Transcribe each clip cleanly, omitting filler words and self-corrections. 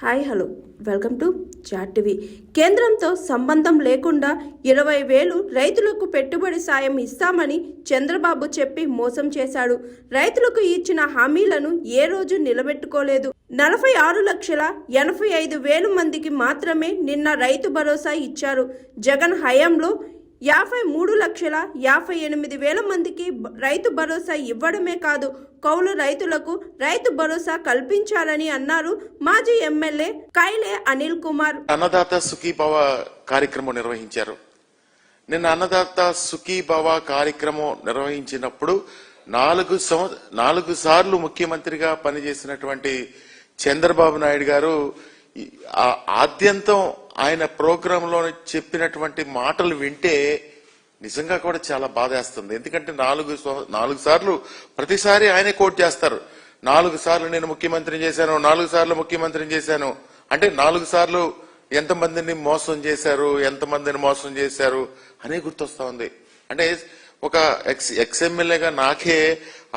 Hi hello welcome to chat TV. కేంద్రంతో సంబంధం లేకుండా 20,000 రైతులకు పెట్టుబడి సాయం ఇస్తామని చంద్రబాబు చెప్పి మోసం చేశాడు. రైతులకు ఇచ్చిన హామీలను ఏ రోజు నిలబెట్టుకోలేదు. 46,85,000 మందికి మాత్రమే నిన్న రైతు భరోసా ఇచ్చారు. జగన్ హయాంలో 53,58,000 మందికి రైతు భరోసా ఇవ్వడమే కాదు, కౌలు రైతులకు రైతు భరోసా కల్పించాలని అన్నారు మాజీ ఎమ్మెల్యే కైలే అనిల్ కుమార్. అన్నదాత సుఖీభవ కార్యక్రమం నిర్వహించారు. నిన్న అన్నదాత సుఖీభవ కార్యక్రమం నిర్వహించినప్పుడు 4 సార్లు ముఖ్యమంత్రిగా పనిచేసినటువంటి చంద్రబాబు నాయుడు గారు ఆద్యంతం ఆయన ప్రోగ్రామ్ లో చెప్పినటువంటి మాటలు వింటే నిజంగా కూడా చాలా బాధేస్తుంది. ఎందుకంటే 4 సార్లు ప్రతిసారి ఆయనే కోట్ చేస్తారు. 4 సార్లు నేను ముఖ్యమంత్రిని చేశాను, 4 సార్లు ముఖ్యమంత్రిని చేశాను అంటే 4 సార్లు ఎంతమందిని మోసం చేశారు అనే గుర్తొస్తా ఉంది. అంటే ఒక ఎక్స్ఎమ్మెల్యేగా నాకే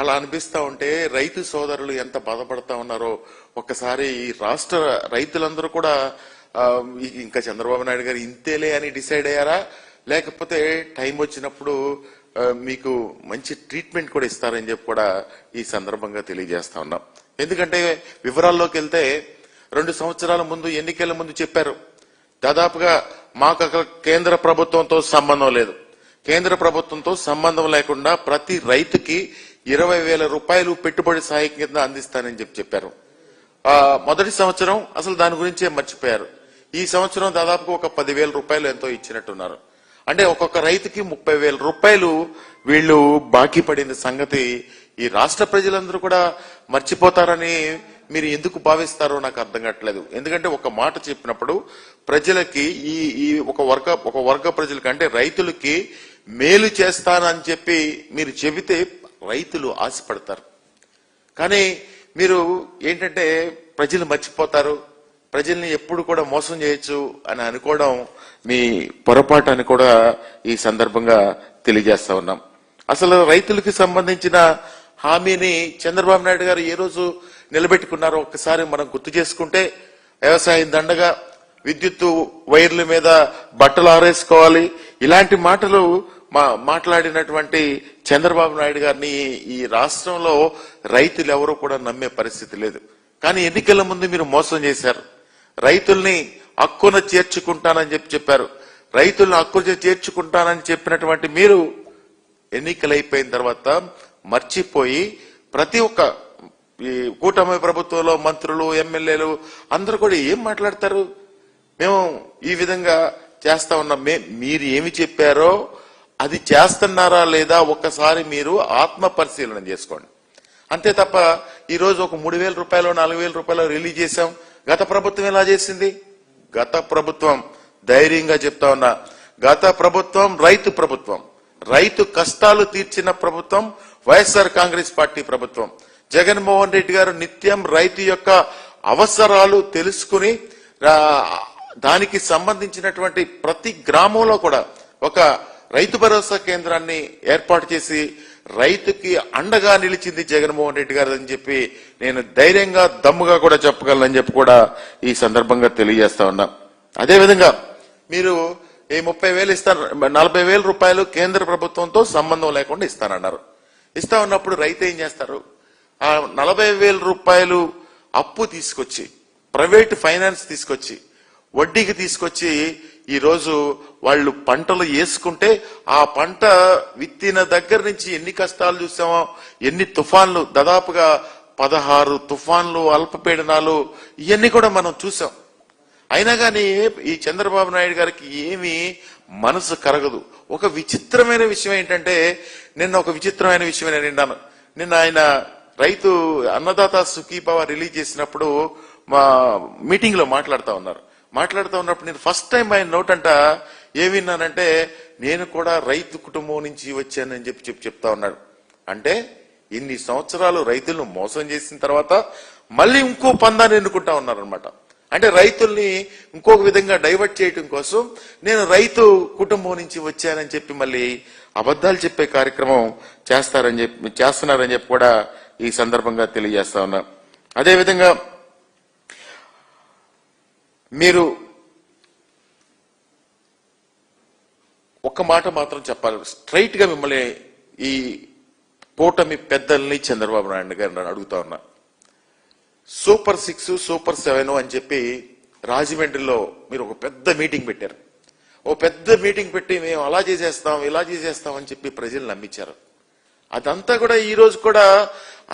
అలా అనిపిస్తా ఉంటే రైతు సోదరులు ఎంత బాధపడతా ఉన్నారో ఒక్కసారి ఈ రాష్ట్ర రైతులందరూ కూడా ఇంకా చంద్రబాబు నాయుడు గారు ఇంతేలే అని డిసైడ్ అయ్యారా, లేకపోతే టైం వచ్చినప్పుడు మీకు మంచి ట్రీట్మెంట్ కూడా ఇస్తారని చెప్పి కూడా ఈ సందర్భంగా తెలియజేస్తా ఉన్నాం. ఎందుకంటే వివరాల్లోకి వెళ్తే 2 సంవత్సరాల ముందు ఎన్నికల ముందు చెప్పారు, దాదాపుగా మాకు కేంద్ర ప్రభుత్వంతో సంబంధం లేదు, కేంద్ర ప్రభుత్వంతో సంబంధం లేకుండా ప్రతి రైతుకి 20,000 రూపాయలు పెట్టుబడి సాయం కింద అందిస్తానని చెప్పారు. మొదటి సంవత్సరం అసలు దాని గురించే మర్చిపోయారు. ఈ సంవత్సరం దాదాపుగా ఒక 10,000 రూపాయలు ఎంతో ఇచ్చినట్టున్నారు. అంటే ఒక్కొక్క రైతుకి 30,000 రూపాయలు వీళ్ళు బాకీ పడిన సంగతి ఈ రాష్ట్ర ప్రజలందరూ కూడా మర్చిపోతారని మీరు ఎందుకు భావిస్తారో నాకు అర్థం కావట్లేదు. ఎందుకంటే ఒక మాట చెప్పినప్పుడు ప్రజలకి ఈ ఒక వర్గ ప్రజలకి అంటే రైతులకి మేలు చేస్తానని చెప్పి మీరు చెబితే రైతులు ఆశపడతారు. కానీ మీరు ఏంటంటే ప్రజలు మర్చిపోతారు, ప్రజల్ని ఎప్పుడు కూడా మోసం చేయొచ్చు అని అనుకోవడం మీ పొరపాటు అని కూడా ఈ సందర్భంగా తెలియజేస్తా ఉన్నాం. అసలు రైతులకి సంబంధించిన హామీని చంద్రబాబు నాయుడు గారు ఏ రోజు నిలబెట్టుకున్నారో ఒక్కసారి మనం గుర్తు చేసుకుంటే, వ్యవసాయం దండగా, విద్యుత్తు వైర్ల మీద బట్టలు ఆరేసుకోవాలి, ఇలాంటి మాటలు మాట్లాడినటువంటి చంద్రబాబు నాయుడు గారిని ఈ రాష్ట్రంలో రైతులు ఎవరూ కూడా నమ్మే పరిస్థితి లేదు. కానీ ఎన్నికల ముందు మీరు మోసం చేశారు. రైతుల్ని హక్కున చేర్చుకుంటానని చెప్పారు. రైతులను హక్కున చేర్చుకుంటానని చెప్పినటువంటి మీరు ఎన్నికలైపోయిన తర్వాత మర్చిపోయి ప్రతి ఒక్క ఈ కూటమి ప్రభుత్వంలో మంత్రులు, ఎమ్మెల్యేలు అందరూ కూడా ఏం మాట్లాడతారు, మేము ఈ విధంగా చేస్తా ఉన్నాం, మీరు ఏమి చెప్పారో అది చేస్తున్నారా లేదా ఒక్కసారి మీరు ఆత్మ పరిశీలన చేసుకోండి. అంతే తప్ప ఈరోజు ఒక 3,000 రూపాయలు 4,000 రూపాయలు రిలీజ్ చేశాం. గత ప్రభుత్వం ఎలా చేసింది? గత ప్రభుత్వం ధైర్యంగా చెప్తా ఉన్నా, గత ప్రభుత్వం రైతు ప్రభుత్వం, రైతు కష్టాలు తీర్చిన ప్రభుత్వం వైఎస్ఆర్ కాంగ్రెస్ పార్టీ ప్రభుత్వం. జగన్మోహన్ రెడ్డి గారు నిత్యం రైతు యొక్క అవసరాలు తెలుసుకుని దానికి సంబంధించినటువంటి ప్రతి గ్రామంలో కూడా ఒక రైతు భరోసా కేంద్రాన్ని ఏర్పాటు చేసి రైతుకి అండగా నిలిచింది జగన్మోహన్ రెడ్డి గారు అని చెప్పి నేను ధైర్యంగా దమ్ముగా కూడా చెప్పగలనని చెప్పి కూడా ఈ సందర్భంగా తెలియజేస్తా ఉన్నా. అదేవిధంగా మీరు ఈ 30,000 ఇస్తారు, 40,000 రూపాయలు కేంద్ర ప్రభుత్వంతో సంబంధం లేకుండా ఇస్తానన్నారు. ఇస్తా ఉన్నప్పుడు రైతు ఏం చేస్తారు? ఆ 40,000 రూపాయలు అప్పు తీసుకొచ్చి, ప్రైవేట్ ఫైనాన్స్ తీసుకొచ్చి, వడ్డీకి తీసుకొచ్చి ఈ రోజు వాళ్ళు పంటలు వేసుకుంటే ఆ పంట విత్తిన దగ్గర నుంచి ఎన్ని కష్టాలు చూసామో, ఎన్ని తుఫాన్లు, దాదాపుగా 16 తుఫాన్లు, అల్పపీడనాలు, ఇవన్నీ కూడా మనం చూసాం. అయినా కానీ ఈ చంద్రబాబు నాయుడు గారికి ఏమీ మనసు కరగదు. ఒక విచిత్రమైన విషయం ఏంటంటే, నిన్న విన్నాను. నిన్న ఆయన రైతు అన్నదాత సుఖీభవ రిలీజ్ చేసినప్పుడు మా మీటింగ్ లో మాట్లాడుతూ ఉన్నప్పుడు నేను ఫస్ట్ టైం ఆయన నోటంట ఏం విన్నానంటే, నేను కూడా రైతు కుటుంబం నుంచి వచ్చానని చెప్తా ఉన్నాడు. అంటే ఇన్ని సంవత్సరాలు రైతులను మోసం చేసిన తర్వాత మళ్ళీ ఇంకో పందాన్ని ఎన్నుకుంటా ఉన్నారనమాట. అంటే రైతుల్ని ఇంకొక విధంగా డైవర్ట్ చేయడం కోసం నేను రైతు కుటుంబం నుంచి వచ్చానని చెప్పి మళ్ళీ అబద్ధాలు చెప్పే కార్యక్రమం చేస్తున్నారని చెప్పి కూడా ఈ సందర్భంగా తెలియజేస్తా ఉన్నా. అదేవిధంగా మీరు ఒక్క మాట మాత్రం చెప్పాలి, స్ట్రైట్ గా మిమ్మల్ని ఈ కూటమి పెద్దల్ని చంద్రబాబు నాయుడు గారిని అడుగుతా ఉన్నా. సూపర్ 6 సూపర్ 7 అని చెప్పి రాజమండ్రిలో మీరు ఒక పెద్ద మీటింగ్ పెట్టారు. ఓ పెద్ద మీటింగ్ పెట్టి మేము అలా చేసేస్తాం ఇలా చేసేస్తాం అని చెప్పి ప్రజలు నమ్మించారు. అదంతా కూడా ఈ రోజు కూడా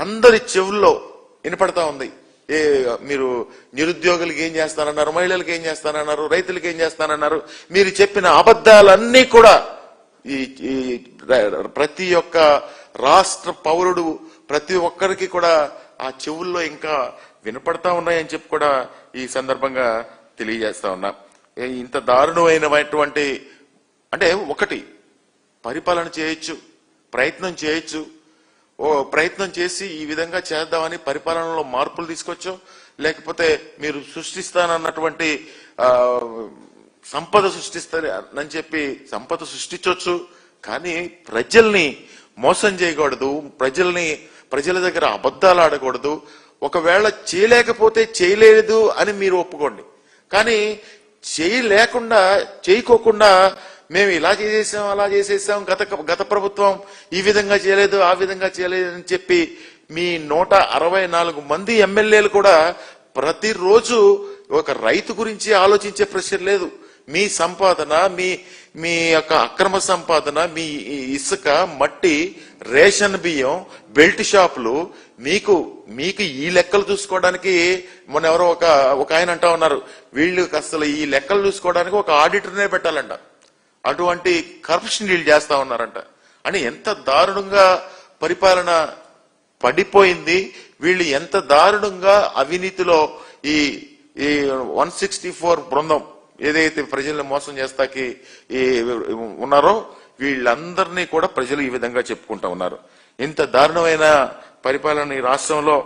అందరి చెవుల్లో వినపడతా ఉంది. మీరు నిరుద్యోగులకి ఏం చేస్తానన్నారు, మహిళలకు ఏం చేస్తానన్నారు, రైతులకు ఏం చేస్తానన్నారు. మీరు చెప్పిన అబద్ధాలన్నీ కూడా ఈ ప్రతి ఒక్క రాష్ట్ర పౌరుడు ప్రతి ఒక్కరికి కూడా ఆ చెవుల్లో ఇంకా వినపడతా ఉన్నాయని చెప్పి కూడా ఈ సందర్భంగా తెలియజేస్తా ఉన్నా. ఇంత దారుణమైనటువంటి అంటే ఒకటి పరిపాలన చేయొచ్చు, ప్రయత్నం చేయొచ్చు, ప్రయత్నం చేసి ఈ విధంగా చేద్దామని పరిపాలనలో మార్పులు తీసుకొచ్చు, లేకపోతే మీరు సృష్టిస్తానన్నటువంటి సంపద సృష్టిస్తారని చెప్పి సంపద సృష్టించవచ్చు. కానీ ప్రజల్ని మోసం చేయకూడదు, ప్రజల దగ్గర అబద్ధాలు ఆడకూడదు. ఒకవేళ చేయలేకపోతే చేయలేదు అని మీరు ఒప్పుకోండి, కానీ చేయకోకుండా మేము ఇలా చేసేసాం అలా చేసేసాం, గత ప్రభుత్వం ఈ విధంగా చేయలేదు ఆ విధంగా చేయలేదు అని చెప్పి మీ 164 మంది ఎమ్మెల్యేలు కూడా ప్రతిరోజు ఒక రైతు గురించి ఆలోచించే ప్రశ్న లేదు. మీ సంపాదన, మీ యొక్క అక్రమ సంపాదన, మీ ఇసుక, మట్టి, రేషన్ బియ్యం, బెల్ట్ షాపులు, మీకు ఈ లెక్కలు చూసుకోవడానికి మొన్న ఎవరో ఒక ఆయన అంటా ఉన్నారు, వీళ్ళు అసలు ఈ లెక్కలు చూసుకోవడానికి ఒక ఆడిటర్నే పెట్టాలంట. అటువంటి కరప్షన్ వీళ్ళు చేస్తా ఉన్నారంట. అని ఎంత దారుణంగా పరిపాలన పడిపోయింది. వీళ్ళు ఎంత దారుణంగా అవినీతిలో ఈ 164 బృందం ఏదైతే ప్రజల్ని మోసం చేస్తాకి ఉన్నారో వీళ్ళందరినీ కూడా ప్రజలు ఈ విధంగా చెప్పుకుంటా ఉన్నారు. ఇంత దారుణమైన పరిపాలన ఈ రాష్ట్రంలో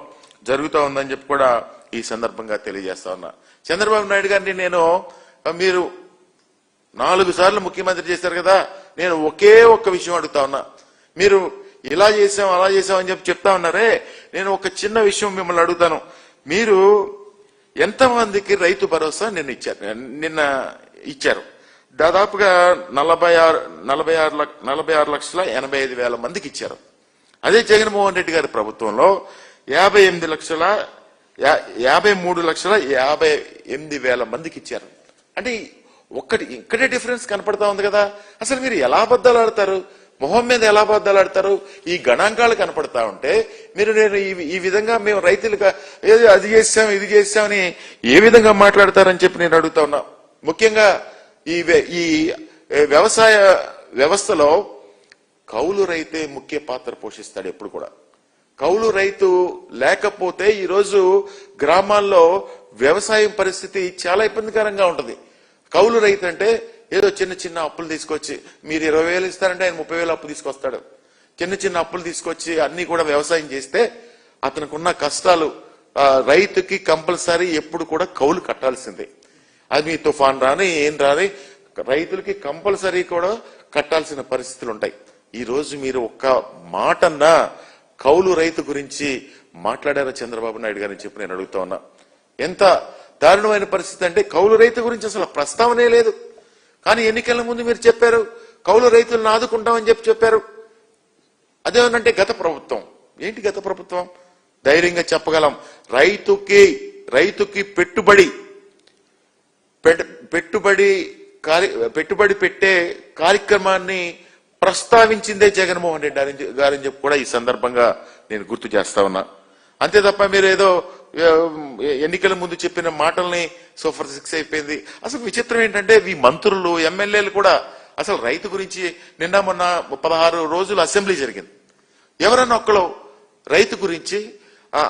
జరుగుతూ ఉందని చెప్పి కూడా ఈ సందర్భంగా తెలియజేస్తా ఉన్నా. చంద్రబాబు నాయుడు గారిని మీరు 4 సార్లు ముఖ్యమంత్రి చేశారు కదా, నేను ఒకే ఒక్క విషయం అడుగుతా ఉన్నా. మీరు ఇలా చేసాం అలా చేసాం అని చెప్పి చెప్తా ఉన్నారే, నేను ఒక చిన్న విషయం మిమ్మల్ని అడుగుతాను. మీరు ఎంతమందికి రైతు భరోసా నిన్న ఇచ్చారు? దాదాపుగా 46,85,000 మందికి ఇచ్చారు. అదే జగన్మోహన్ రెడ్డి గారి ప్రభుత్వంలో 53,58,000 మందికి ఇచ్చారు. అంటే ఇక్కడే డిఫరెన్స్ కనపడతా ఉంది కదా. అసలు మీరు ఎలా అబద్ధాలు ఆడతారు, మొహం మీద ఎలా అబద్ధాలు ఆడతారు? ఈ గణాంకాలు కనపడతా ఉంటే నేను ఈ విధంగా మేము రైతులుగా అది చేస్తాం ఇది చేస్తామని ఏ విధంగా మాట్లాడతారని చెప్పి నేను అడుగుతా ఉన్నా. ముఖ్యంగా ఈ వ్యవసాయ వ్యవస్థలో కౌలు రైతే ముఖ్య పాత్ర పోషిస్తాడు ఎప్పుడు కూడా. కౌలు రైతు లేకపోతే ఈరోజు గ్రామాల్లో వ్యవసాయం పరిస్థితి చాలా ఇబ్బందికరంగా ఉంటుంది. కౌలు రైతు అంటే ఏదో చిన్న అప్పులు తీసుకొచ్చి, మీరు 20,000 ఇస్తారంటే ఆయన 30,000 అప్పు తీసుకొస్తాడు. చిన్న అప్పులు తీసుకొచ్చి అన్ని కూడా వ్యవసాయం చేస్తే అతనికి ఉన్న కష్టాలు, రైతుకి కంపల్సరీ ఎప్పుడు కూడా కౌలు కట్టాల్సిందే. అది మీ తుఫాన్ రాని ఏం రాని రైతులకి కంపల్సరీ కూడా కట్టాల్సిన పరిస్థితులు ఉంటాయి. ఈ రోజు మీరు ఒక్క మాటన్నా కౌలు రైతు గురించి మాట్లాడారా చంద్రబాబు నాయుడు గారిని చెప్పి నేను అడుగుతా ఉన్నా. ఎంత దారుణమైన పరిస్థితి అంటే కౌలు రైతు గురించి అసలు ప్రస్తావనే లేదు. కానీ ఎన్నికల ముందు మీరు చెప్పారు కౌలు రైతులను ఆదుకుంటామని చెప్పారు. అదేమనంటే గత ప్రభుత్వం. ఏంటి గత ప్రభుత్వం? ధైర్యంగా చెప్పగలం, రైతుకి పెట్టుబడి పెట్టే కార్యక్రమాన్ని ప్రస్తావించిందే జగన్మోహన్ రెడ్డి గారని చెప్పి కూడా ఈ సందర్భంగా నేను గుర్తు చేస్తా ఉన్నా. అంతే తప్ప మీరు ఏదో ఎన్నికల ముందు చెప్పిన మాటల్ని సూపర్ 6 అయిపోయింది. అసలు విచిత్రం ఏంటంటే ఈ మంత్రులు ఎమ్మెల్యేలు కూడా అసలు రైతు గురించి మొన్న 16 రోజులు అసెంబ్లీ జరిగింది. ఎవరన్నా ఒక్కరు రైతు గురించి,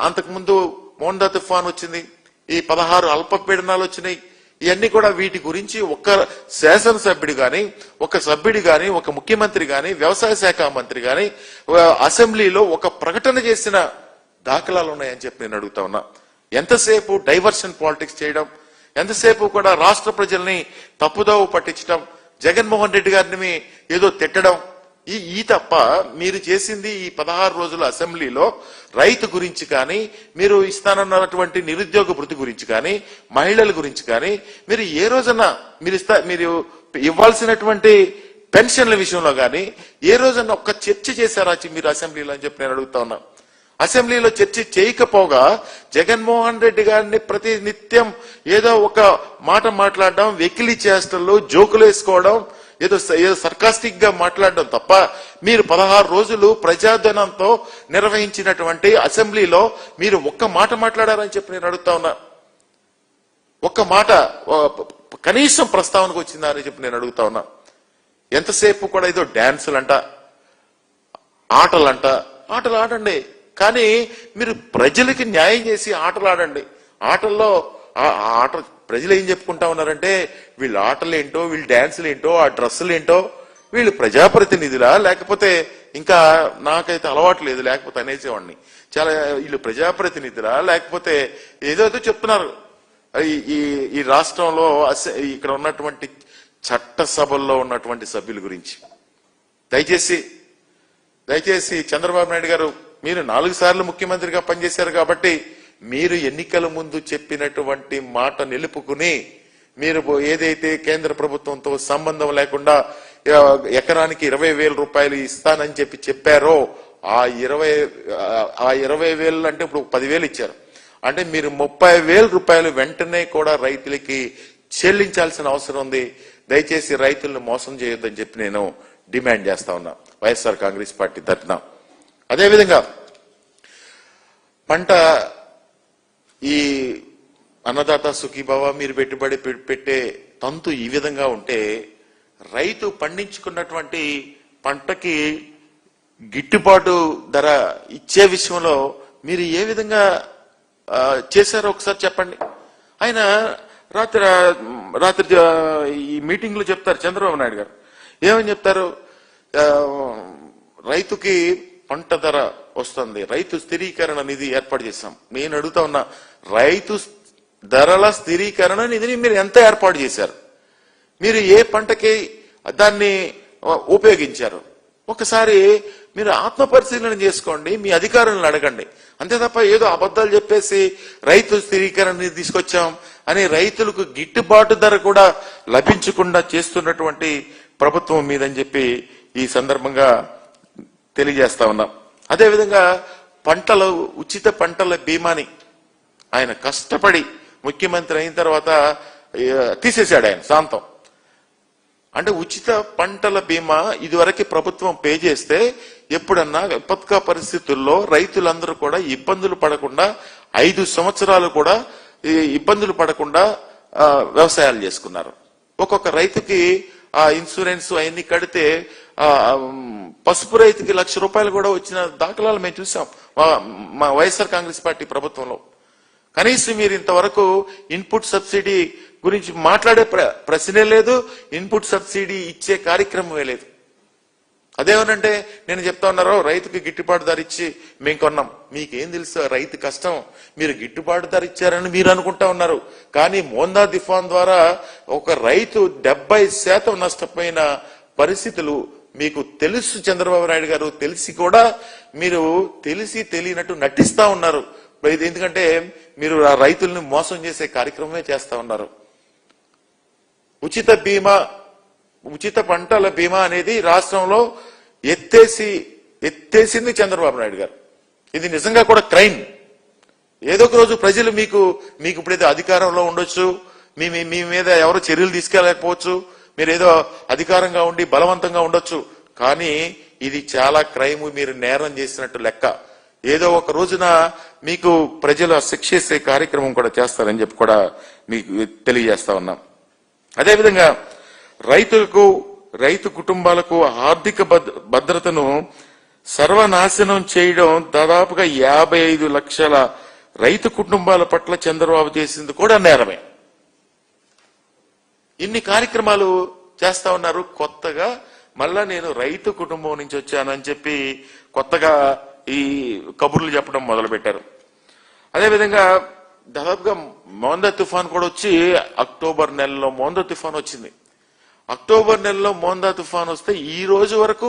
అంతకుముందు మోండా తుఫాన్ వచ్చింది, ఈ 16 అల్పపీడనాలు వచ్చినాయి, ఇవన్నీ కూడా వీటి గురించి ఒక్క శాసనసభ్యుడు గాని, ఒక సభ్యుడు గాని, ఒక ముఖ్యమంత్రి గాని, వ్యవసాయ శాఖ మంత్రి గాని అసెంబ్లీలో ఒక ప్రకటన చేసిన దాఖలాలు ఉన్నాయని చెప్పి నేను అడుగుతా ఉన్నా. ఎంతసేపు డైవర్షన్ పాలిటిక్స్ చేయడం, ఎంతసేపు కూడా రాష్ట్ర ప్రజల్ని తప్పుదోవ పట్టించడం, జగన్మోహన్ రెడ్డి గారిని ఏదో తిట్టడం, ఈ తప్ప మీరు చేసింది ఈ 16 రోజుల అసెంబ్లీలో రైతు గురించి కానీ, మీరు ఇస్తానన్నటువంటి నిరుద్యోగ భృతి గురించి కానీ, మహిళల గురించి కానీ మీరు ఏ రోజన్నా మీరు ఇవ్వాల్సినటువంటి పెన్షన్ల విషయంలో కానీ ఏ రోజన్నా ఒక్క చర్చ చేశారా మీరు అసెంబ్లీలో అని చెప్పి నేను అడుగుతా ఉన్నా. అసెంబ్లీలో చర్చ చేయకపోగా జగన్మోహన్ రెడ్డి గారిని ప్రతి నిత్యం ఏదో ఒక మాట మాట్లాడడం, వెకిలి చేష్టల్లో జోకులు వేసుకోవడం, ఏదో సర్కాస్టిక్ గా మాట్లాడడం తప్ప మీరు 16 రోజులు ప్రజాధనంతో నిర్వహించినటువంటి అసెంబ్లీలో మీరు ఒక్క మాట మాట్లాడారని చెప్పి నేను అడుగుతా ఉన్నా. ఒక్క మాట కనీసం ప్రస్తావనకు వచ్చిందా అని చెప్పి నేను అడుగుతా ఉన్నా. ఎంతసేపు కూడా ఏదో డాన్సులంట, ఆటలు ఆడండి, కానీ మీరు ప్రజలకి న్యాయం చేసి ఆటలు ఆడండి. ఆటల్లో ఆట ప్రజలు ఏం చెప్పుకుంటా ఉన్నారంటే వీళ్ళ ఆటలేంటో, వీళ్ళ డాన్సులు ఏంటో, ఆ డ్రెస్సులు ఏంటో, వీళ్ళు ప్రజాప్రతినిధులా లేకపోతే ఇంకా నాకైతే అలవాటు లేదు లేకపోతే అనేసేవాడిని, చాలా వీళ్ళు ప్రజాప్రతినిధులా లేకపోతే ఏదో చెప్తున్నారు. ఈ రాష్ట్రంలో ఇక్కడ ఉన్నటువంటి చట్టసభల్లో ఉన్నటువంటి సభ్యుల గురించి దయచేసి చంద్రబాబు నాయుడు గారు మీరు 4 సార్లు ముఖ్యమంత్రిగా పనిచేశారు కాబట్టి మీరు ఎన్నికల ముందు చెప్పినటువంటి మాట నిలుపుకుని మీరు ఏదైతే కేంద్ర ప్రభుత్వంతో సంబంధం లేకుండా ఎకరానికి 20,000 రూపాయలు ఇస్తానని చెప్పారో ఆ 20,000 అంటే ఇప్పుడు 10,000 ఇచ్చారు అంటే మీరు 30,000 రూపాయలు వెంటనే కూడా రైతులకి చెల్లించాల్సిన అవసరం ఉంది. దయచేసి రైతులను మోసం చేయొద్దని చెప్పి నేను డిమాండ్ చేస్తా ఉన్నా వైఎస్ఆర్ కాంగ్రెస్ పార్టీ తరఫున. అదేవిధంగా పంట ఈ అన్నదాత సుఖీభవ మీరు పెట్టుబడి పెట్టే తంతు ఈ విధంగా ఉంటే రైతు పండించుకున్నటువంటి పంటకి గిట్టుబాటు ధర ఇచ్చే విషయంలో మీరు ఏ విధంగా చేశారో ఒకసారి చెప్పండి. ఆయన రాత్రి ఈ మీటింగ్ లో చెప్తారు చంద్రబాబు నాయుడు గారు ఏమని చెప్తారు, రైతుకి పంట ధర వస్తుంది, రైతు స్థిరీకరణ నిధి ఏర్పాటు చేశాం. నేను అడుగుతా ఉన్నా, రైతు ధరల స్థిరీకరణ నిధిని మీరు ఎంత ఏర్పాటు చేశారు, మీరు ఏ పంటకి దాన్ని ఉపయోగించారు, ఒకసారి మీరు ఆత్మ పరిశీలన చేసుకోండి, మీ అధికారులను అడగండి. అంతే తప్ప ఏదో అబద్ధాలు చెప్పేసి రైతు స్థిరీకరణ నిధి తీసుకొచ్చాం అని రైతులకు గిట్టుబాటు ధర కూడా లభించకుండా చేస్తున్నటువంటి ప్రభుత్వం మీదని చెప్పి ఈ సందర్భంగా తెలియజేస్తా ఉన్నాం. అదేవిధంగా ఉచిత పంటల బీమాని ఆయన కష్టపడి ముఖ్యమంత్రి అయిన తర్వాత తీసేశాడు ఆయన శాంతం. అంటే ఉచిత పంటల బీమా ఇదివరకు ప్రభుత్వం పే చేస్తే ఎప్పుడన్నా విపత్కర పరిస్థితుల్లో రైతులందరూ కూడా ఇబ్బందులు పడకుండా 5 సంవత్సరాలు కూడా ఇబ్బందులు పడకుండా వ్యవసాయాలు చేసుకున్నారు. ఒక్కొక్క రైతుకి ఆ ఇన్సూరెన్స్ అవన్నీ కడితే పసుపు రైతుకి 1,00,000 రూపాయలు కూడా వచ్చిన దాఖలాలు మేము చూసాం మా వైఎస్ఆర్ కాంగ్రెస్ పార్టీ ప్రభుత్వంలో. కనీసం మీరు ఇంతవరకు ఇన్పుట్ సబ్సిడీ గురించి మాట్లాడే ప్రశ్నే లేదు, ఇన్పుట్ సబ్సిడీ ఇచ్చే కార్యక్రమమే లేదు. అదేమనంటే నేను చెప్తా ఉన్నారో రైతుకి గిట్టుబాటు ధర ఇచ్చి మేము కొన్నాం. మీకేం తెలుసు రైతు కష్టం, మీరు గిట్టుబాటు ధర ఇచ్చారని మీరు అనుకుంటా ఉన్నారు. కానీ మోందా తుఫాన్ ద్వారా ఒక రైతు 70% నష్టపోయిన పరిస్థితులు మీకు తెలుసు. చంద్రబాబు నాయుడు గారు తెలిసి కూడా మీరు తెలియనట్టు నటిస్తా ఉన్నారు. ఎందుకంటే మీరు ఆ రైతుల్ని మోసం చేసే కార్యక్రమమే చేస్తా ఉన్నారు. ఉచిత పంటల బీమా అనేది రాష్ట్రంలో ఎత్తేసింది చంద్రబాబు నాయుడు గారు. ఇది నిజంగా కూడా క్రైమ్. ఏదో ఒక రోజు ప్రజలు మీకు ఇప్పుడేదో అధికారంలో ఉండొచ్చు, మీ మీద ఎవరు చర్యలు తీసుకెళ్ళకపోవచ్చు, మీరు ఏదో అధికారంగా ఉండి బలవంతంగా ఉండొచ్చు, కానీ ఇది చాలా క్రైమ్, మీరు నేరం చేసినట్టు లెక్క. ఏదో ఒక రోజున మీకు ప్రజలు శిక్షించే కార్యక్రమం కూడా చేస్తారని చెప్పి కూడా మీకు తెలియజేస్తా ఉన్నాం. అదేవిధంగా రైతు కుటుంబాలకు ఆర్థిక భద్రతను సర్వనాశనం చేయడం, దాదాపుగా 55 లక్షల రైతు కుటుంబాల పట్ల చంద్రబాబు చేసింది కూడా నేరమే. ఇన్ని కార్యక్రమాలు చేస్తా ఉన్నారు. కొత్తగా మళ్ళా నేను రైతు కుటుంబం నుంచి వచ్చానని చెప్పి కొత్తగా ఈ కబుర్లు చెప్పడం మొదలు పెట్టారు. అదేవిధంగా దాదాపుగా మోందా తుఫాన్ కూడా వచ్చి అక్టోబర్ నెలలో మోందా తుఫాన్ వచ్చింది. అక్టోబర్ నెలలో మోందా తుఫాన్ వస్తే ఈ రోజు వరకు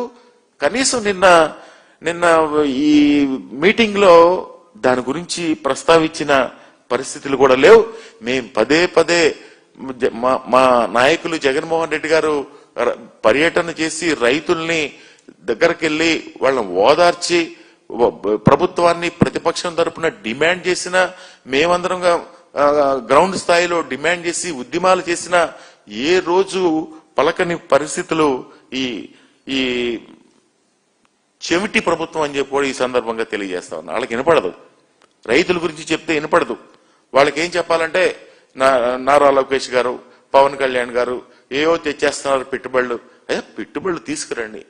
కనీసం నిన్న ఈ మీటింగ్ లో దాని గురించి ప్రస్తావించిన పరిస్థితులు కూడా లేవు. మేం పదే మా నాయకులు జగన్మోహన్ రెడ్డి గారు పర్యటన చేసి రైతుల్ని దగ్గరికి వెళ్ళి వాళ్ళని ఓదార్చి ప్రభుత్వాన్ని ప్రతిపక్షం తరపున డిమాండ్ చేసిన, మేమందరం గ్రౌండ్ స్థాయిలో డిమాండ్ చేసి ఉద్యమాలు చేసిన ఏ రోజు పలకని పరిస్థితులు ఈ చెవిటి ప్రభుత్వం అని చెప్పి ఈ సందర్భంగా తెలియజేస్తా ఉన్నా. వాళ్ళకి వినపడదు, రైతుల గురించి చెప్తే వినపడదు. వాళ్ళకి ఏం చెప్పాలంటే నారా లోకేష్ గారు, పవన్ కళ్యాణ్ గారు ఏవో తెచ్చేస్తున్నారు పెట్టుబడులు. పెట్టుబడులు తీసుకురండి,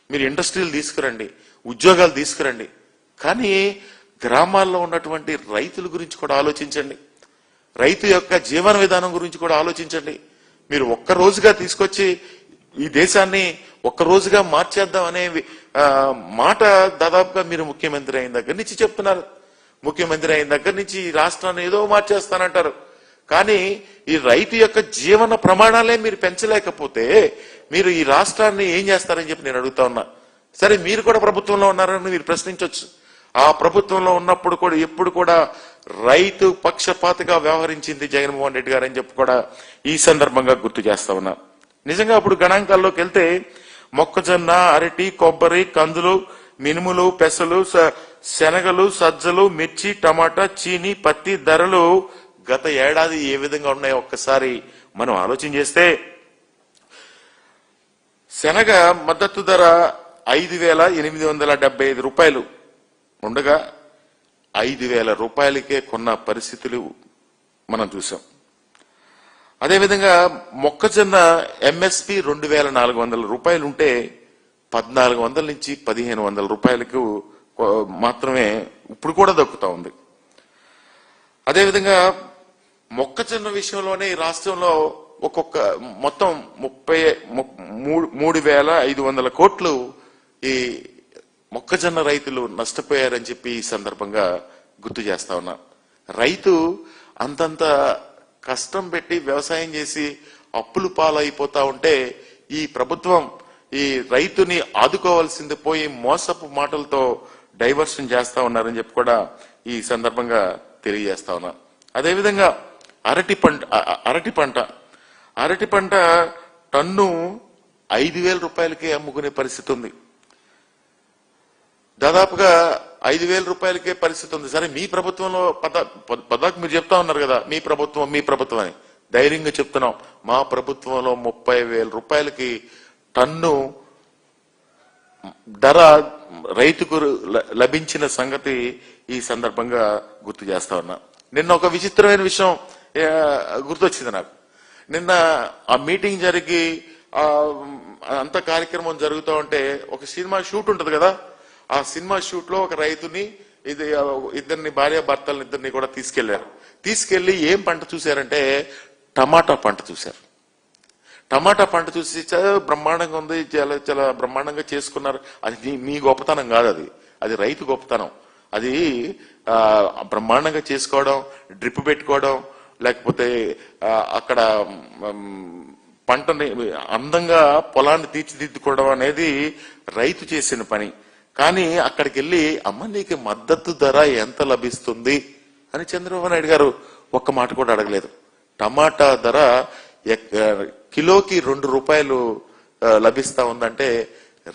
మీరు ఇండస్ట్రీలు తీసుకురండి, ఉద్యోగాలు తీసుకురండి, కానీ గ్రామాల్లో ఉన్నటువంటి రైతుల గురించి కూడా ఆలోచించండి, రైతు యొక్క జీవన విధానం గురించి కూడా ఆలోచించండి. మీరు ఒక్క రోజుగా తీసుకొచ్చి ఈ దేశాన్ని ఒక్క రోజుగా మార్చేద్దాం అనే మాట దాదాపుగా మీరు ముఖ్యమంత్రి అయిన దగ్గర నుంచి చెప్తున్నారు. ముఖ్యమంత్రి అయిన దగ్గర నుంచి ఈ రాష్ట్రాన్ని ఏదో మార్చేస్తానంటారు, కానీ ఈ రైతు యొక్క జీవన ప్రమాణాలే మీరు పెంచలేకపోతే మీరు ఈ రాష్ట్రాన్ని ఏం చేస్తారని చెప్పి నేను అడుగుతా ఉన్నా. సరే, మీరు కూడా ప్రభుత్వంలో ఉన్నారని మీరు ప్రశ్నించవచ్చు. ఆ ప్రభుత్వంలో ఉన్నప్పుడు కూడా ఎప్పుడు కూడా రైతు పక్షపాతగా వ్యవహరించింది జగన్మోహన్ రెడ్డి గారు అని చెప్పి కూడా ఈ సందర్భంగా గుర్తు చేస్తా ఉన్నా. నిజంగా అప్పుడు గణాంకాల్లోకి వెళ్తే మొక్కజొన్న, అరటి, కొబ్బరి, కందులు, మినుములు, పెసలు, శనగలు, సజ్జలు, మిర్చి, టమాటా, చీని, పత్తి ధరలు గత ఏడాది ఏ విధంగా ఉన్నాయో ఒక్కసారి మనం ఆలోచన చేస్తే, శనగ మద్దతు ధర 5,875 రూపాయలు ఉండగా 5,000 రూపాయలకే కొన్న పరిస్థితులు మనం చూసాం. అదేవిధంగా మొక్కజొన్న ఎంఎస్పి 2,400 రూపాయలు ఉంటే 1,400 నుంచి 1,500 రూపాయలకు మాత్రమే ఇప్పుడు కూడా దక్కుతా ఉంది. అదేవిధంగా మొక్కజొన్న విషయంలోనే ఈ రాష్ట్రంలో ఒక్కొక్క మొత్తం 3,500 కోట్లు ఈ మొక్కజొన్న రైతులు నష్టపోయారని చెప్పి ఈ సందర్భంగా గుర్తు చేస్తా ఉన్నా. రైతు అంతంత కష్టం పెట్టి వ్యవసాయం చేసి అప్పులు పాలైపోతా ఉంటే ఈ ప్రభుత్వం ఈ రైతుని ఆదుకోవాల్సింది పోయి మోసపు మాటలతో డైవర్షన్ చేస్తా ఉన్నారని చెప్పి కూడా ఈ సందర్భంగా తెలియజేస్తా ఉన్నా. అదేవిధంగా అరటి పంట టన్ను 5,000 రూపాయలకే అమ్ముకునే పరిస్థితి ఉంది. దాదాపుగా 5,000 రూపాయలకే పరిస్థితి ఉంది. సరే, మీ ప్రభుత్వంలో పదాకు మీరు చెప్తా ఉన్నారు కదా, మీ ప్రభుత్వం అని ధైర్యంగా చెప్తున్నాం. మా ప్రభుత్వంలో 30,000 రూపాయలకి టన్ను ధర రైతుకు లభించిన సంగతి ఈ సందర్భంగా గుర్తు చేస్తా ఉన్నా. నిన్న ఒక విచిత్రమైన విషయం గుర్తొచ్చింది నాకు. నిన్న ఆ మీటింగ్ జరిగి అంత కార్యక్రమం జరుగుతూ ఉంటే ఒక సినిమా షూట్ ఉంటది కదా, ఆ సినిమా షూట్ లో ఒక రైతుని ఇద్దరిని భార్యాభర్తలను కూడా తీసుకెళ్లి ఏం పంట చూశారంటే టమాటా పంట చూశారు. టమాటా పంట చూసి చాలా బ్రహ్మాండంగా ఉంది, చాలా చాలా బ్రహ్మాండంగా చేసుకున్నారు. అది మీ గొప్పతనం కాదు, అది రైతు గొప్పతనం. అది బ్రహ్మాండంగా చేసుకోవడం, డ్రిప్ పెట్టుకోవడం, లేకపోతే అక్కడ పంటని అందంగా పొలాన్ని తీర్చిదిద్దుకోవడం అనేది రైతు చేసిన పని. కానీ అక్కడికి వెళ్ళి అమ్మ నీకు మద్దతు ధర ఎంత లభిస్తుంది అని చంద్రబాబు నాయుడు గారు ఒక్క మాట కూడా అడగలేదు. టమాటా ధర కిలోకి 2 రూపాయలు లభిస్తా ఉందంటే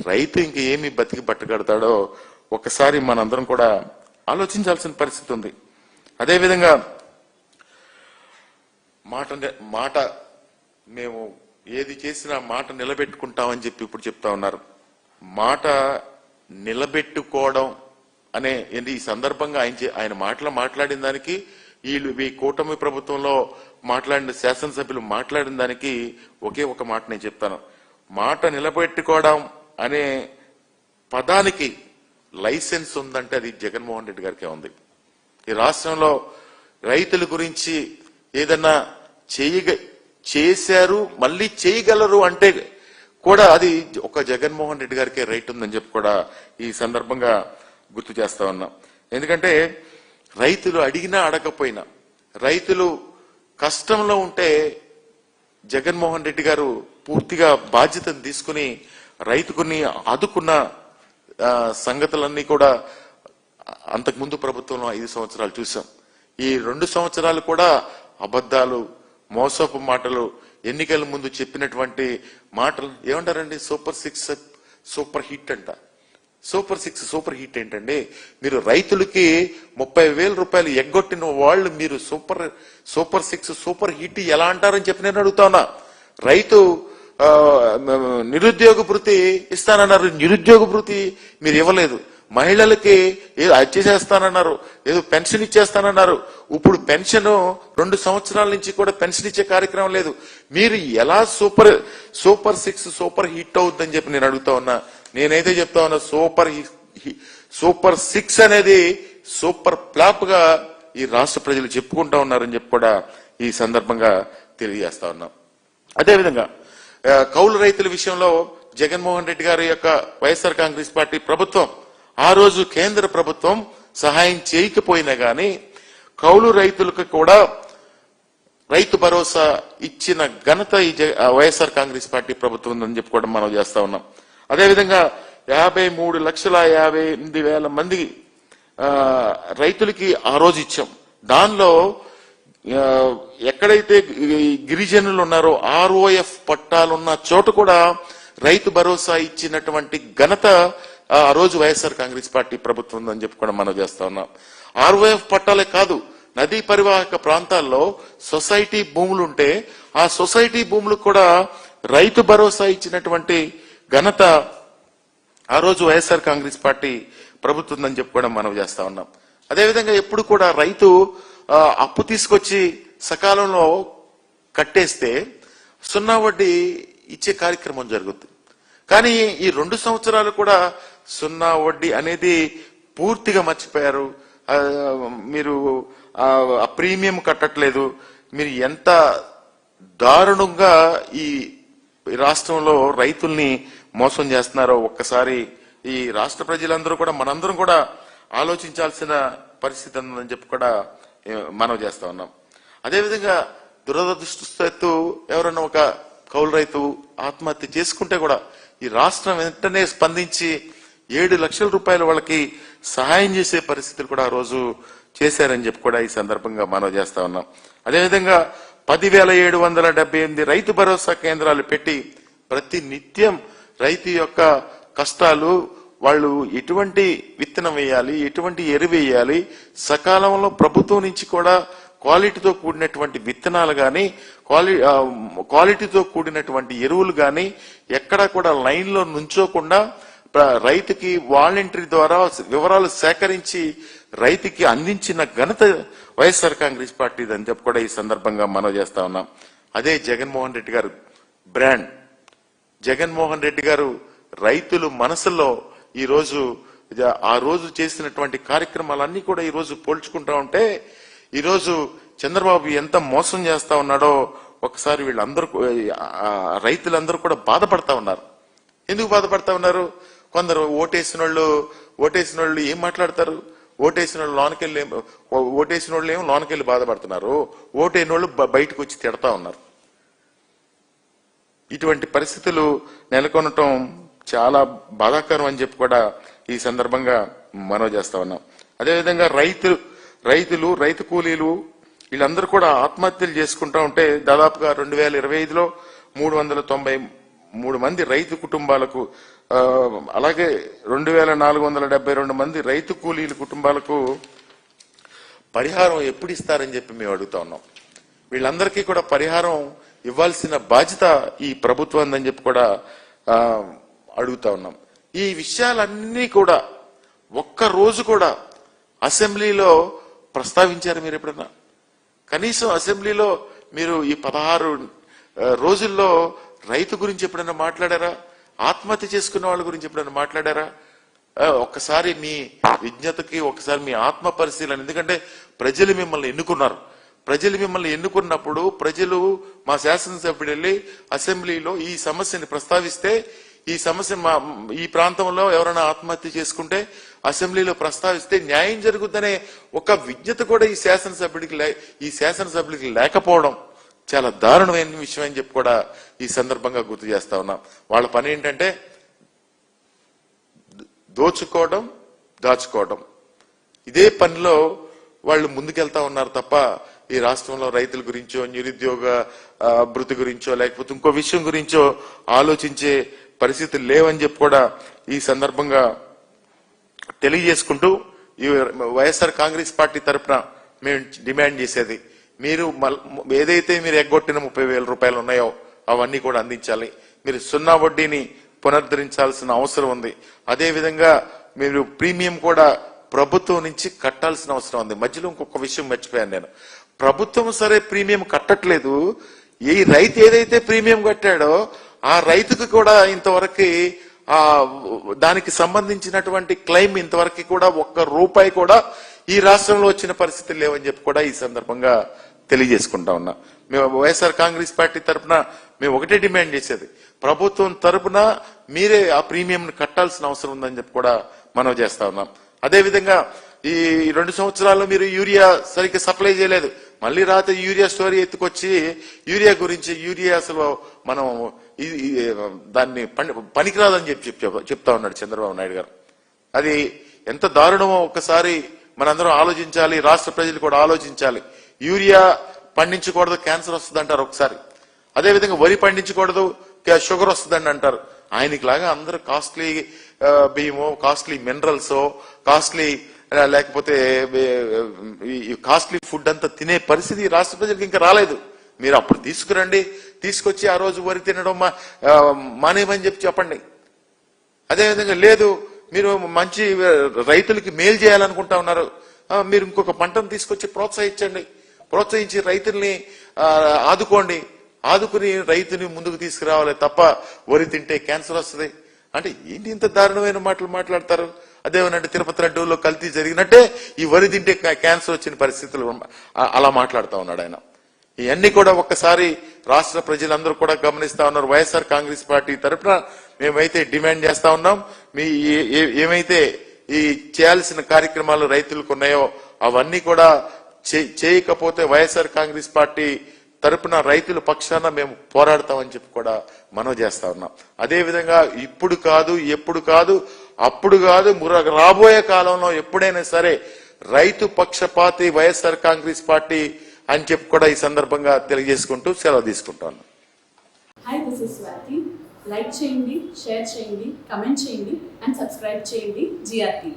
రైతు ఇంక ఏమి బతికి బట్టగడతాడో ఒకసారి మనందరం కూడా ఆలోచించాల్సిన పరిస్థితి ఉంది. అదేవిధంగా మాట మేము ఏది చేసినా మాట నిలబెట్టుకుంటామని చెప్పి ఇప్పుడు చెప్తా ఉన్నారు. మాట నిలబెట్టుకోవడం అనే ఈ సందర్భంగా ఆయన మాట్లాడిన దానికి ఈ కూటమి ప్రభుత్వంలో మాట్లాడిన శాసనసభ్యులు మాట్లాడిన దానికి ఒకే ఒక మాట నేను చెప్తాను. మాట నిలబెట్టుకోవడం అనే పదానికి లైసెన్స్ ఉందంటే అది జగన్మోహన్ రెడ్డి గారికే ఉంది. ఈ రాష్ట్రంలో రైతుల గురించి ఏదన్నా చేశారు మళ్ళీ చేయగలరు అంటే కూడా అది ఒక జగన్మోహన్ రెడ్డి గారికే రైట్ ఉందని చెప్పి కూడా ఈ సందర్భంగా గుర్తు చేస్తా ఉన్నాం. ఎందుకంటే రైతులు అడిగినా అడగకపోయినా, రైతులు కష్టంలో ఉంటే జగన్మోహన్ రెడ్డి గారు పూర్తిగా బాధ్యతను తీసుకుని రైతుకుని ఆదుకున్న సంగతులన్నీ కూడా అంతకుముందు ప్రభుత్వంలో 5 సంవత్సరాలు చూసాం. ఈ 2 సంవత్సరాలు కూడా అబద్ధాలు, మోసపు మాటలు, ఎన్నికల ముందు చెప్పినటువంటి మాటలు ఏమంటారండి? సూపర్ 6 సూపర్ హిట్ అంట. సూపర్ 6 సూపర్ హిట్ ఏంటండి? మీరు రైతులకి 30,000 రూపాయలు ఎగ్గొట్టిన వాళ్ళు మీరు సూపర్ 6 సూపర్ హిట్ ఎలా అంటారని చెప్పి నేను అడుగుతా ఉన్నా. రైతు నిరుద్యోగ భృతి ఇస్తానన్నారు, నిరుద్యోగ భృతి మీరు ఇవ్వలేదు. మహిళలకి ఏదో చేసేస్తానన్నారు, ఏదో పెన్షన్ ఇచ్చేస్తానన్నారు. ఇప్పుడు పెన్షన్ 2 సంవత్సరాల నుంచి కూడా పెన్షన్ ఇచ్చే కార్యక్రమం లేదు. మీరు ఎలా సూపర్ 6 సూపర్ హిట్ అవుతుందని చెప్పి నేను అడుగుతా ఉన్నా. నేనైతే చెప్తా ఉన్నా, సూపర్ 6 అనేది సూపర్ ఫ్లాప్ గా ఈ రాష్ట్ర ప్రజలు చెప్పుకుంటా ఉన్నారని చెప్పి కూడా ఈ సందర్భంగా తెలియజేస్తా ఉన్నాం. అదేవిధంగా కౌలు రైతుల విషయంలో జగన్మోహన్ రెడ్డి గారి యొక్క వైఎస్ఆర్ కాంగ్రెస్ పార్టీ ప్రభుత్వం ఆ రోజు కేంద్ర ప్రభుత్వం సహాయం చేయకపోయినా గానీ కౌలు రైతులకు కూడా రైతు భరోసా ఇచ్చిన ఘనత ఈ వైఎస్ఆర్ కాంగ్రెస్ పార్టీ ప్రభుత్వం ఉందని చెప్పుకోవడం మనం చేస్తా ఉన్నాం. అదేవిధంగా 53,58,000 మంది రైతులకి ఆ రోజు ఇచ్చాం. దానిలో ఎక్కడైతే గిరిజనులు ఉన్నారో ROF పట్టాలున్న చోట కూడా రైతు భరోసా ఇచ్చినటువంటి ఘనత ఆ రోజు వైఎస్ఆర్ కాంగ్రెస్ పార్టీ ప్రభుత్వం అని చెప్పి కూడా మనం చేస్తా ఉన్నాం. ROF పట్టాలే కాదు, నదీ పరివాహక ప్రాంతాల్లో సొసైటీ భూములు ఉంటే ఆ సొసైటీ భూములకు కూడా రైతు భరోసా ఇచ్చినటువంటి ఘనత ఆ రోజు వైఎస్ఆర్ కాంగ్రెస్ పార్టీ ప్రభుత్వం అని చెప్పి కూడా మనం చేస్తా ఉన్నాం. అదేవిధంగా ఎప్పుడు కూడా రైతు అప్పు తీసుకొచ్చి సకాలంలో కట్టేస్తే 0 వడ్డీ ఇచ్చే కార్యక్రమం జరుగుతుంది. కానీ ఈ 2 సంవత్సరాలు కూడా 0 వడ్డీ అనేది పూర్తిగా మర్చిపోయారు. మీరు ఆ ప్రీమియం కట్టట్లేదు. మీరు ఎంత దారుణంగా ఈ రాష్ట్రంలో రైతుల్ని మోసం చేస్తున్నారో ఒక్కసారి ఈ రాష్ట్ర ప్రజలందరూ కూడా మనందరం కూడా ఆలోచించాల్సిన పరిస్థితి ఉందని చెప్పి కూడా మనం చేస్తా ఉన్నాం. అదేవిధంగా దురదృష్టవశాత్తు ఎవరైనా ఒక కౌలు రైతు ఆత్మహత్య చేసుకుంటే కూడా ఈ రాష్ట్రం వెంటనే స్పందించి 7 లక్షల రూపాయలు వాళ్ళకి సహాయం చేసే పరిస్థితులు కూడా ఆ రోజు చేశారని చెప్పి కూడా ఈ సందర్భంగా మనం చేస్తా ఉన్నాం. అదేవిధంగా 10,778 రైతు భరోసా కేంద్రాలు పెట్టి ప్రతి నిత్యం రైతు యొక్క కష్టాలు, వాళ్ళు ఎటువంటి విత్తనం వేయాలి, ఎటువంటి ఎరువు వేయాలి, సకాలంలో ప్రభుత్వం నుంచి కూడా క్వాలిటీతో కూడినటువంటి విత్తనాలు కానీ క్వాలిటీతో కూడినటువంటి ఎరువులు కానీ ఎక్కడా కూడా లైన్ లో నుంచోకుండా రైతుకి వాలంటరీ ద్వారా వివరాలు సేకరించి రైతుకి అందించిన ఘనత వైఎస్ఆర్ కాంగ్రెస్ పార్టీ అని చెప్పి కూడా ఈ సందర్భంగా మనం చేస్తా ఉన్నాం. అదే జగన్మోహన్ రెడ్డి గారు బ్రాండ్. జగన్మోహన్ రెడ్డి గారు రైతులు మనసులో ఈ రోజు ఆ రోజు చేసినటువంటి కార్యక్రమాలన్నీ కూడా ఈ రోజు పోల్చుకుంటా ఉంటే ఈ రోజు చంద్రబాబు ఎంత మోసం చేస్తా ఉన్నాడో ఒకసారి వీళ్ళందరూ రైతులందరూ కూడా బాధపడతా ఉన్నారు. ఎందుకు బాధపడతా ఉన్నారు? కొందరు ఓటేసిన వాళ్ళు ఏం మాట్లాడతారు? ఓటేసిన వాళ్ళు ఏమో లోనకెళ్ళి బాధపడుతున్నారు, ఓటైన వాళ్ళు బయటకు వచ్చి తిడతా ఉన్నారు. ఇటువంటి పరిస్థితులు నెలకొనటం చాలా బాధాకరం అని చెప్పి కూడా ఈ సందర్భంగా మనవి చేస్తా ఉన్నాం. అదేవిధంగా రైతులు రైతు కూలీలు వీళ్ళందరూ కూడా ఆత్మహత్యలు చేసుకుంటా ఉంటే దాదాపుగా 2025లో 393 మంది రైతు కుటుంబాలకు, అలాగే 2,472 మంది రైతు కూలీల కుటుంబాలకు పరిహారం ఎప్పుడు ఇస్తారని చెప్పి మేము అడుగుతా ఉన్నాం. వీళ్ళందరికీ కూడా పరిహారం ఇవ్వాల్సిన బాధ్యత ఈ ప్రభుత్వం అని చెప్పి కూడా అడుగుతా ఉన్నాం. ఈ విషయాలన్నీ కూడా ఒక్క రోజు కూడా అసెంబ్లీలో ప్రస్తావించారు మీరు ఎప్పుడన్నా? కనీసం అసెంబ్లీలో మీరు ఈ 16 రోజుల్లో రైతు గురించి ఎప్పుడైనా మాట్లాడారా? ఆత్మహత్య చేసుకున్న వాళ్ళ గురించి ఎప్పుడైనా మాట్లాడారా? ఒక్కసారి మీ విజ్ఞతకి ఒకసారి మీ ఆత్మ పరిశీలన. ఎందుకంటే ప్రజలు మిమ్మల్ని ఎన్నుకున్నారు. ప్రజలు మిమ్మల్ని ఎన్నుకున్నప్పుడు ప్రజలు మా శాసనసభ్యుడు వెళ్ళి అసెంబ్లీలో ఈ సమస్యని ప్రస్తావిస్తే ఈ సమస్య ఈ ప్రాంతంలో ఎవరైనా ఆత్మహత్య చేసుకుంటే అసెంబ్లీలో ప్రస్తావిస్తే న్యాయం జరుగుద్దనే ఒక విజ్ఞత కూడా ఈ శాసనసభ్యుడికి లేకపోవడం చాలా దారుణమైన విషయం అని చెప్పి కూడా ఈ సందర్భంగా గుర్తు చేస్తా ఉన్నాం. వాళ్ళ పని ఏంటంటే దోచుకోవడం, దాచుకోవడం, ఇదే పనిలో వాళ్ళు ముందుకెళ్తా ఉన్నారు తప్ప ఈ రాష్ట్రంలో రైతుల గురించో, నిరుద్యోగ భృతి గురించో, లేకపోతే ఇంకో విషయం గురించో ఆలోచించే పరిస్థితులు లేవని చెప్పి కూడా ఈ సందర్భంగా తెలియజేసుకుంటూ, ఈ వైఎస్ఆర్ కాంగ్రెస్ పార్టీ తరఫున మేము డిమాండ్ చేసేది, మీరు ఏదైతే మీరు ఎగ్గొట్టిన 30,000 రూపాయలు ఉన్నాయో అవన్నీ కూడా అందించాలి. మీరు 0 వడ్డీని పునరుద్ధరించాల్సిన అవసరం ఉంది. అదేవిధంగా మీరు ప్రీమియం కూడా ప్రభుత్వం నుంచి కట్టాల్సిన అవసరం ఉంది. మధ్యలో ఇంకొక విషయం మర్చిపోయాను నేను. ప్రభుత్వం సరే ప్రీమియం కట్టట్లేదు, ఈ రైతు ఏదైతే ప్రీమియం కట్టాడో ఆ రైతుకు కూడా ఇంతవరకు దానికి సంబంధించినటువంటి క్లెయిమ్ ఇంతవరకు కూడా 1 రూపాయి కూడా ఈ రాష్ట్రంలో వచ్చిన పరిస్థితులు లేవని చెప్పి కూడా ఈ సందర్భంగా తెలియజేసుకుంటా ఉన్నా. మేము వైఎస్ఆర్ కాంగ్రెస్ పార్టీ తరఫున మేము ఒకటే డిమాండ్ చేసేది, ప్రభుత్వం తరఫున మీరే ఆ ప్రీమియం కట్టాల్సిన అవసరం ఉందని చెప్పి కూడా మనం చేస్తా ఉన్నాం. అదేవిధంగా ఈ 2 సంవత్సరాల్లో మీరు యూరియా సరిగ్గా సప్లై చేయలేదు, మళ్ళీ రాత్రి యూరియా స్టోరీ ఎత్తుకొచ్చి యూరియా గురించి, యూరియా అసలు మనం దాన్ని పనికిరాదని చెప్తా ఉన్నాడు చంద్రబాబు నాయుడు గారు. అది ఎంత దారుణమో ఒక్కసారి మనందరం ఆలోచించాలి, రాష్ట్ర ప్రజలు కూడా ఆలోచించాలి. యూరియా పండించకూడదు, క్యాన్సర్ వస్తుంది అంటారు ఒకసారి. అదేవిధంగా వరి పండించకూడదు, షుగర్ వస్తుందని అంటారు. ఆయనకి లాగా అందరూ కాస్ట్లీ బియ్యమో, కాస్ట్లీ మినరల్స్, కాస్ట్లీ లేకపోతే కాస్ట్లీ ఫుడ్ అంతా తినే పరిస్థితి రాష్ట్ర ప్రజలకు ఇంకా రాలేదు. మీరు అప్పుడు తీసుకురండి, తీసుకొచ్చి ఆ రోజు వరి తినడం మానేమని చెప్పండి. అదేవిధంగా లేదు, మీరు మంచి రైతులకి మేలు చేయాలనుకుంటా ఉన్నారు, మీరు ఇంకొక పంటను తీసుకొచ్చి ప్రోత్సహించి రైతుల్ని ఆదుకోండి, ఆదుకుని రైతుని ముందుకు తీసుకురావాలి తప్ప వరి తింటే క్యాన్సర్ వస్తుంది అంటే ఏంటి ఇంత దారుణమైన మాటలు మాట్లాడతారు? అదేమనంటే తిరుపతి లడ్డూలో కల్తీ జరిగినట్టే ఈ వరి తింటే క్యాన్సర్ వచ్చిన పరిస్థితులు అలా మాట్లాడుతూ ఉన్నాడు ఆయన. ఇవన్నీ కూడా ఒక్కసారి రాష్ట్ర ప్రజలందరూ కూడా గమనిస్తా ఉన్నారు. వైఎస్ఆర్ కాంగ్రెస్ పార్టీ తరఫున మేమైతే డిమాండ్ చేస్తా ఉన్నాం, మీ ఏమైతే ఈ చేయాల్సిన కార్యక్రమాలు రైతులకు ఉన్నాయో అవన్నీ కూడా చేయకపోతే వైఎస్ఆర్ కాంగ్రెస్ పార్టీ తరపున రైతుల పక్షాన మేము పోరాడతామని చెప్పి కూడా మనం చేస్తా ఉన్నాం. అదేవిధంగా ఇప్పుడు కాదు, ఎప్పుడు కాదు, అప్పుడు కాదు, రాబోయే కాలంలో ఎప్పుడైనా సరే రైతు పక్షపాతి వైఎస్ఆర్ కాంగ్రెస్ పార్టీ అని చెప్పి కూడా ఈ సందర్భంగా తెలియజేసుకుంటూ సెలవు తీసుకుంటాను. Hi, this is Swathi. Like చేయండి, షేర్ చేయండి, కమెంట్ చేయండి అండ్ సబ్స్క్రైబ్ చేయండి GRTV.